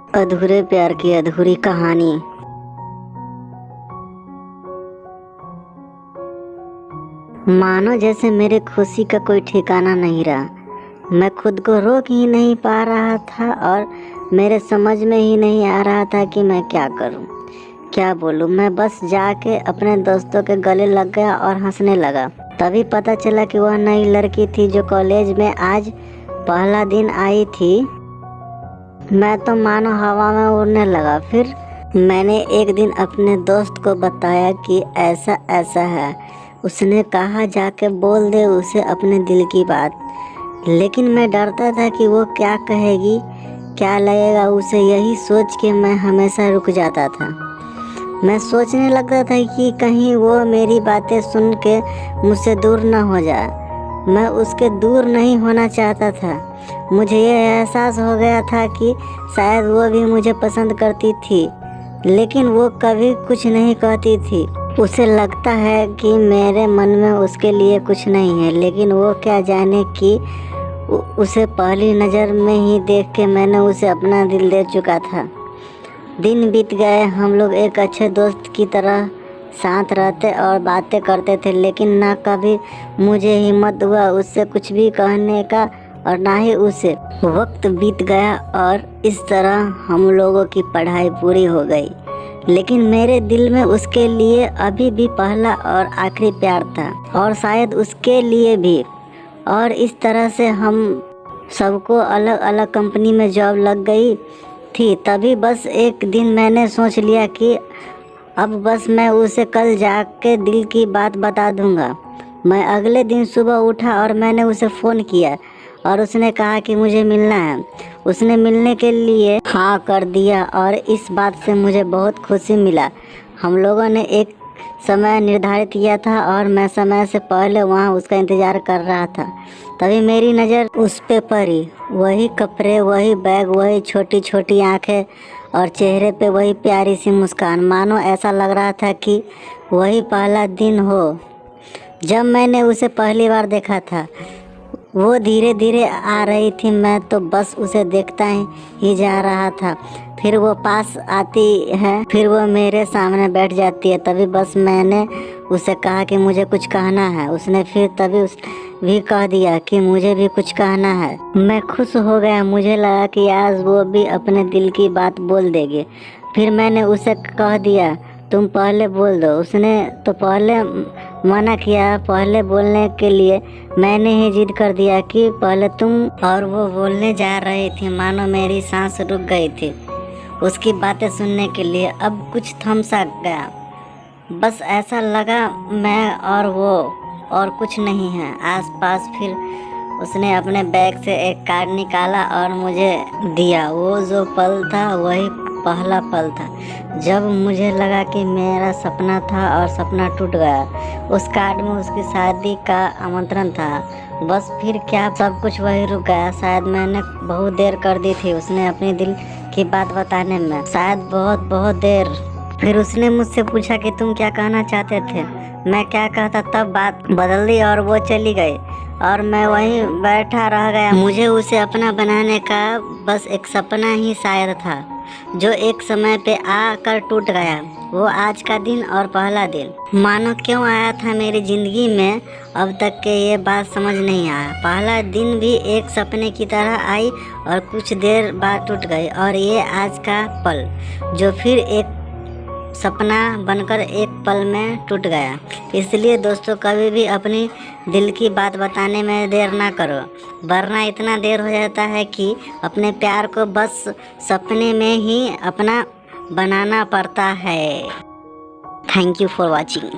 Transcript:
अधूरे प्यार की अधूरी कहानी। मानो जैसे मेरे खुशी का कोई ठिकाना नहीं रहा। मैं खुद को रोक ही नहीं पा रहा था और मेरे समझ में ही नहीं आ रहा था कि मैं क्या करूं, क्या बोलूं। मैं बस जाके अपने दोस्तों के गले लग गया और हंसने लगा। तभी पता चला कि वह नई लड़की थी जो कॉलेज में आज पहला दिन आई थी। मैं तो मानो हवा में उड़ने लगा। फिर मैंने एक दिन अपने दोस्त को बताया कि ऐसा ऐसा है। उसने कहा जाके बोल दे उसे अपने दिल की बात। लेकिन मैं डरता था कि वो क्या कहेगी, क्या लगेगा उसे। यही सोच के मैं हमेशा रुक जाता था। मैं सोचने लगता था कि कहीं वो मेरी बातें सुन के मुझसे दूर न हो जाए। मैं उसके दूर नहीं होना चाहता था। मुझे यह एहसास हो गया था कि शायद वो भी मुझे पसंद करती थी, लेकिन वो कभी कुछ नहीं कहती थी। उसे लगता है कि मेरे मन में उसके लिए कुछ नहीं है, लेकिन वो क्या जाने कि उसे पहली नज़र में ही देख के मैंने उसे अपना दिल दे चुका था। दिन बीत गए, हम लोग एक अच्छे दोस्त की तरह साथ रहते और बातें करते थे, लेकिन ना कभी मुझे हिम्मत हुआ उससे कुछ भी कहने का और ना ही उसे। वक्त बीत गया और इस तरह हम लोगों की पढ़ाई पूरी हो गई, लेकिन मेरे दिल में उसके लिए अभी भी पहला और आखिरी प्यार था, और शायद उसके लिए भी। और इस तरह से हम सबको अलग अलग कंपनी में जॉब लग गई थी। तभी बस एक दिन मैंने सोच लिया कि अब बस मैं उसे कल जाके दिल की बात बता दूंगा। मैं अगले दिन सुबह उठा और मैंने उसे फ़ोन किया और उसने कहा कि मुझे मिलना है। उसने मिलने के लिए हाँ कर दिया और इस बात से मुझे बहुत खुशी मिला। हम लोगों ने एक समय निर्धारित किया था और मैं समय से पहले वहाँ उसका इंतज़ार कर रहा था। तभी मेरी नज़र उस पे पड़ी। वही कपड़े, वही बैग, वही छोटी छोटी आँखें और चेहरे पे वही प्यारी सी मुस्कान। मानो ऐसा लग रहा था कि वही पहला दिन हो जब मैंने उसे पहली बार देखा था। वो धीरे धीरे आ रही थी, मैं तो बस उसे देखता ही जा रहा था। फिर वो पास आती है, फिर वो मेरे सामने बैठ जाती है। तभी बस मैंने उसे कहा कि मुझे कुछ कहना है। उसने फिर तभी भी कह दिया कि मुझे भी कुछ कहना है। मैं खुश हो गया। मुझे लगा कि आज वो भी अपने दिल की बात बोल देगी। फिर मैंने उसे कह दिया तुम पहले बोल दो। उसने तो पहले मना किया। पहले बोलने के लिए मैंने ही जिद कर दिया कि पहले तुम। और वो बोलने जा रही थी। मानो मेरी सांस रुक गई थी उसकी बातें सुनने के लिए। अब कुछ थम सा गया। बस ऐसा लगा मैं और वो और कुछ नहीं है आसपास। फिर उसने अपने बैग से एक कार्ड निकाला और मुझे दिया। वो जो पल था वही पहला पल था जब मुझे लगा कि मेरा सपना था और सपना टूट गया। उस कार्ड में उसकी शादी का आमंत्रण था। बस फिर क्या, सब कुछ वही रुक गया। शायद मैंने बहुत देर कर दी थी उसने अपने दिल की बात बताने में, शायद बहुत बहुत देर। फिर उसने मुझसे पूछा कि तुम क्या कहना चाहते थे। मैं क्या कहता, तब बात बदल दी और वो चली गई और मैं वहीं बैठा रह गया। मुझे उसे अपना बनाने का बस एक सपना ही शायद था जो एक समय पे आकर टूट गया। वो आज का दिन और पहला दिन मानो क्यों आया था मेरी ज़िंदगी में, अब तक के ये बात समझ नहीं आया। पहला दिन भी एक सपने की तरह आई और कुछ देर बाद टूट गई, और ये आज का पल जो फिर एक सपना बनकर एक पल में टूट गया। इसलिए दोस्तों, कभी भी अपनी दिल की बात बताने में देर ना करो, वरना इतना देर हो जाता है कि अपने प्यार को बस सपने में ही अपना बनाना पड़ता है। Thank you for watching.